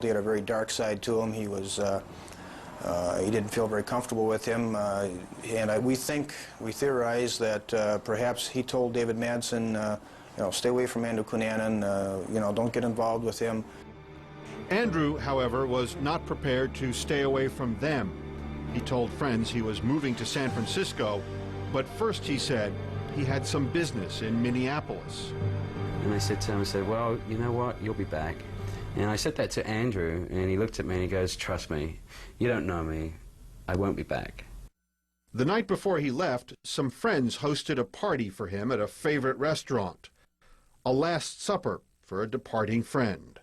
He had a very dark side to him. He didn't feel very comfortable with him, and we theorize that perhaps he told David Madsen, stay away from Andrew Cunanan, don't get involved with him. Andrew, however, was not prepared to stay away from them. He told friends he was moving to San Francisco, but first he said he had some business in Minneapolis. And I said to him, I said, well, you know what, you'll be back. And I said that to Andrew, and he looked at me and he goes, trust me, you don't know me, I won't be back. The night before he left, some friends hosted a party for him at a favorite restaurant. A last supper for a departing friend.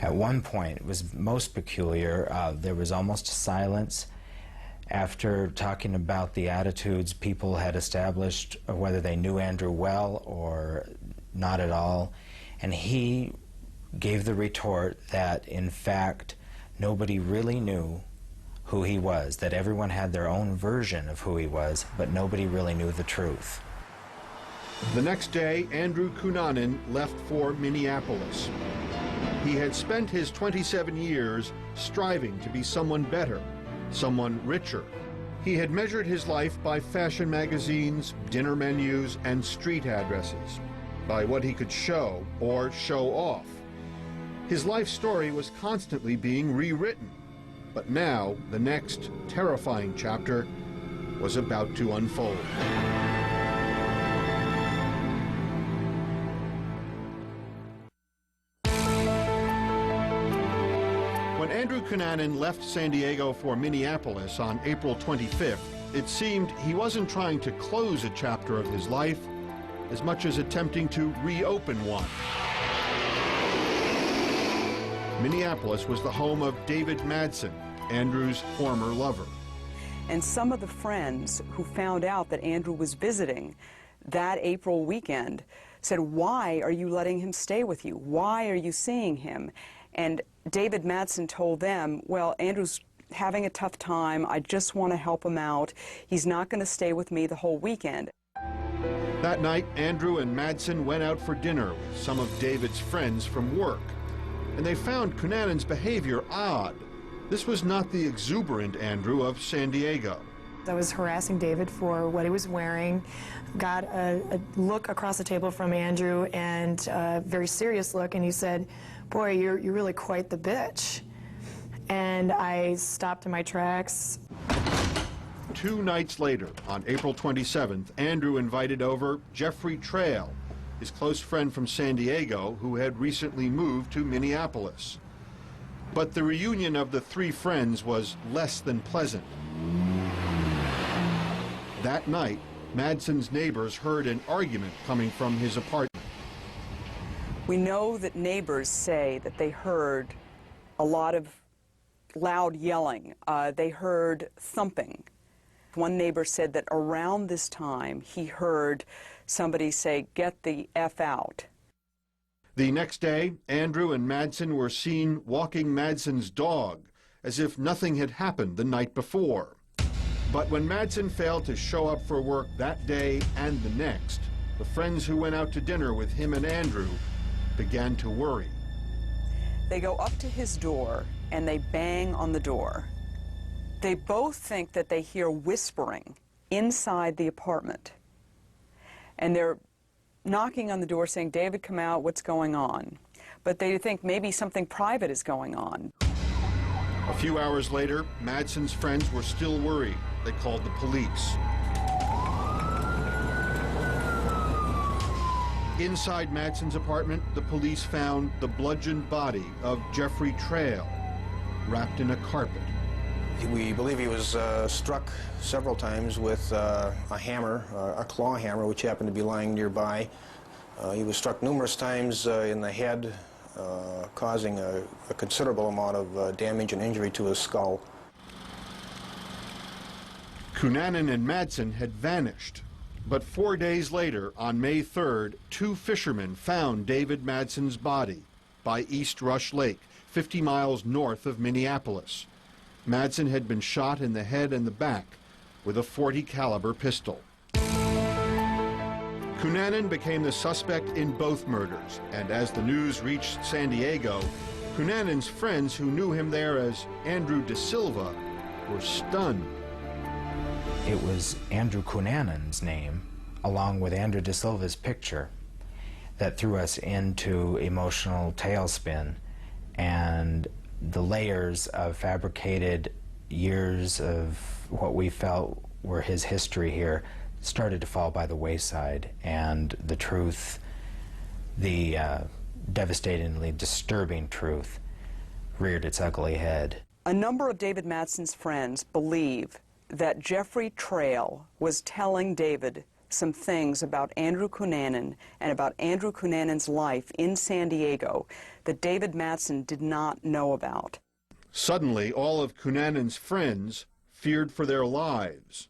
At one point, it was most peculiar, there was almost silence. After talking about the attitudes people had established, or whether they knew Andrew well or not at all, and he gave the retort that, in fact, nobody really knew who he was, that everyone had their own version of who he was, but nobody really knew the truth. The next day, Andrew Cunanan left for Minneapolis. He had spent his 27 years striving to be someone better, someone richer. He had measured his life by fashion magazines, dinner menus, and street addresses, by what he could show or show off. His life story was constantly being rewritten, but now the next terrifying chapter was about to unfold. When Andrew Cunanan left San Diego for Minneapolis on April 25th, it seemed he wasn't trying to close a chapter of his life as much as attempting to reopen one. Minneapolis was the home of David Madsen, Andrew's former lover. And some of the friends who found out that Andrew was visiting that April weekend said, why are you letting him stay with you? Why are you seeing him? And David Madsen told them, well, Andrew's having a tough time. I just want to help him out. He's not going to stay with me the whole weekend. That night, Andrew and Madsen went out for dinner with some of David's friends from work, and they found Cunanan's behavior odd. This was not the exuberant Andrew of San Diego. I was harassing David for what he was wearing, got a look across the table from Andrew, and a very serious look, and he said, boy, you're really quite the bitch. And I stopped in my tracks. 2 nights later, on April 27th, Andrew invited over Jeffrey Trail, his close friend from San Diego who had recently moved to Minneapolis. But the reunion of the 3 friends was less than pleasant. That night, Madsen's neighbors heard an argument coming from his apartment. We know that neighbors say that they heard a lot of loud yelling. They heard thumping. One neighbor said that around this time he heard somebody say, get the F out. The next day, Andrew and Madsen were seen walking Madsen's dog as if nothing had happened the night before. But when Madsen failed to show up for work that day and the next, the friends who went out to dinner with him and Andrew began to worry. They go up to his door and they bang on the door. They both think that they hear whispering inside the apartment. And they're knocking on the door saying, David, come out, what's going on? But they think maybe something private is going on. A few hours later, Madsen's friends were still worried. They called the police. Inside Madsen's apartment, the police found the bludgeoned body of Jeffrey Trail, wrapped in a carpet. We believe he was struck several times with a hammer, a claw hammer, which happened to be lying nearby. He was struck numerous times in the head, causing a considerable amount of damage and injury to his skull. Cunanan and Madsen had vanished, but 4 days later, on May 3rd, 2 fishermen found David Madsen's body by East Rush Lake, 50 miles north of Minneapolis. Madsen had been shot in the head and the back with a .40 caliber pistol. Cunanan became the suspect in both murders, and as the news reached San Diego, Cunanan's friends who knew him there as Andrew De Silva were stunned. It was Andrew Cunanan's name, along with Andrew De Silva's picture, that threw us into emotional tailspin, and the layers of fabricated years of what we felt were his history here started to fall by the wayside, and the truth, the devastatingly disturbing truth, reared its ugly head. A number of David Madsen's friends believe that Jeffrey Trail was telling David some things about Andrew Cunanan and about Andrew Cunanan's life in San Diego that David Madsen did not know about. Suddenly, all of Cunanan's friends feared for their lives.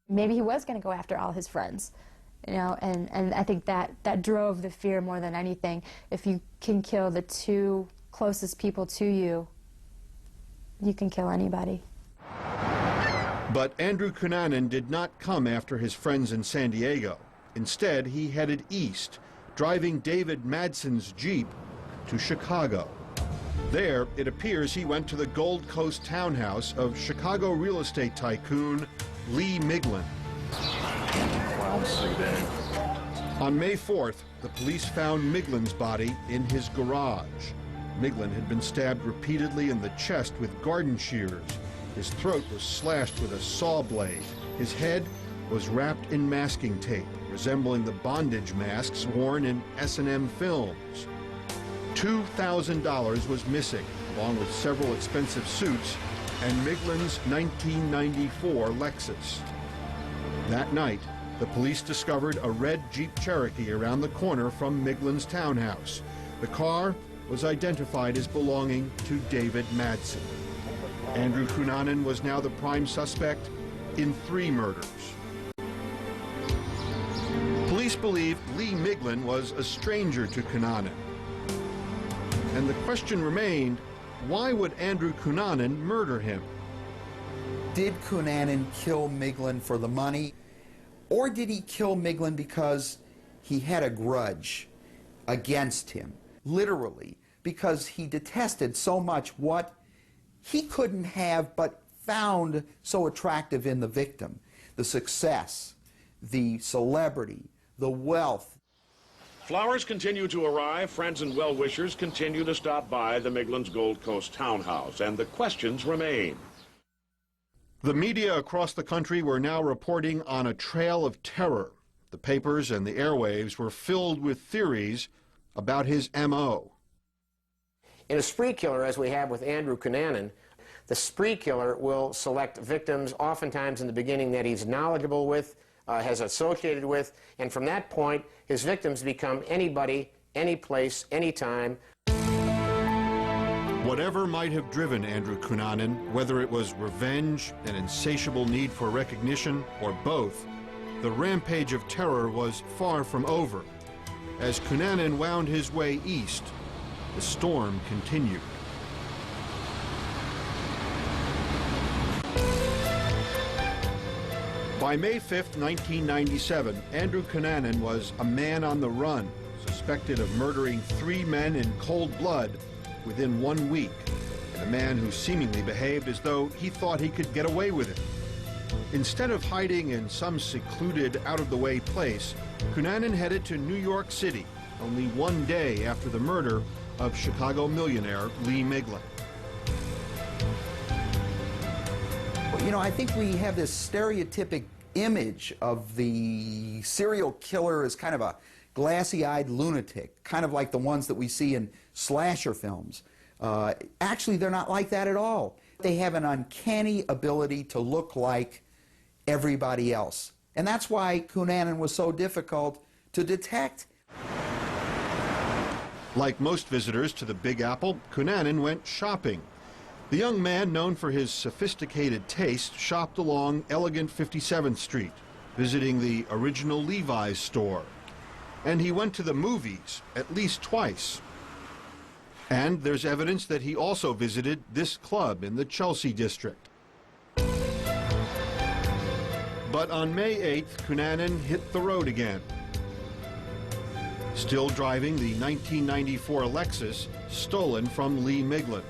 Maybe he was going to go after all his friends, you know, and I think that drove the fear more than anything. If you can kill the two closest people to you, you can kill anybody. But Andrew Cunanan did not come after his friends in San Diego. Instead, he headed east, driving David Madsen's Jeep to Chicago. There, it appears he went to the Gold Coast townhouse of Chicago real estate tycoon Lee Miglin. On May 4th, the police found Miglin's body in his garage. Miglin had been stabbed repeatedly in the chest with garden shears. His throat was slashed with a saw blade. His head was wrapped in masking tape, resembling the bondage masks worn in S&M films. $2,000 was missing, along with several expensive suits and Miglin's 1994 Lexus. That night, the police discovered a red Jeep Cherokee around the corner from Miglin's townhouse. The car was identified as belonging to David Madsen. Andrew Cunanan was now the prime suspect in 3 murders. Police believe Lee Miglin was a stranger to Cunanan. And the question remained, why would Andrew Cunanan murder him? Did Cunanan kill Miglin for the money? Or did he kill Miglin because he had a grudge against him? Literally, because he detested so much what he couldn't have but found so attractive in the victim. The success, the celebrity, the wealth. Flowers continue to arrive. Friends and well-wishers continue to stop by the Miglin's Gold Coast townhouse, and the questions remain. The media across the country were now reporting on a trail of terror. The papers and the airwaves were filled with theories about his M.O. In a spree killer, as we have with Andrew Cunanan, the spree killer will select victims oftentimes in the beginning that he's knowledgeable with, has associated with, and from that point, his victims become anybody, any place, any time. Whatever might have driven Andrew Cunanan, whether it was revenge, an insatiable need for recognition, or both, the rampage of terror was far from over. As Cunanan wound his way east, the storm continued. By May 5th, 1997, Andrew Cunanan was a man on the run, suspected of murdering 3 men in cold blood within 1 week, and a man who seemingly behaved as though he thought he could get away with it. Instead of hiding in some secluded, out-of-the-way place, Cunanan headed to New York City, only 1 day after the murder of Chicago millionaire Lee Miglin. You know, I think we have this stereotypic image of the serial killer as kind of a glassy-eyed lunatic, kind of like the ones that we see in slasher films. Actually, they're not like that at all. They have an uncanny ability to look like everybody else. And that's why Cunanan was so difficult to detect. Like most visitors to the Big Apple, Cunanan went shopping. The young man, known for his sophisticated taste, shopped along elegant 57th Street, visiting the original Levi's store. And he went to the movies at least twice. And there's evidence that he also visited this club in the Chelsea district. But on May 8th, Cunanan hit the road again. Still driving the 1994 Lexus, stolen from Lee Miglin.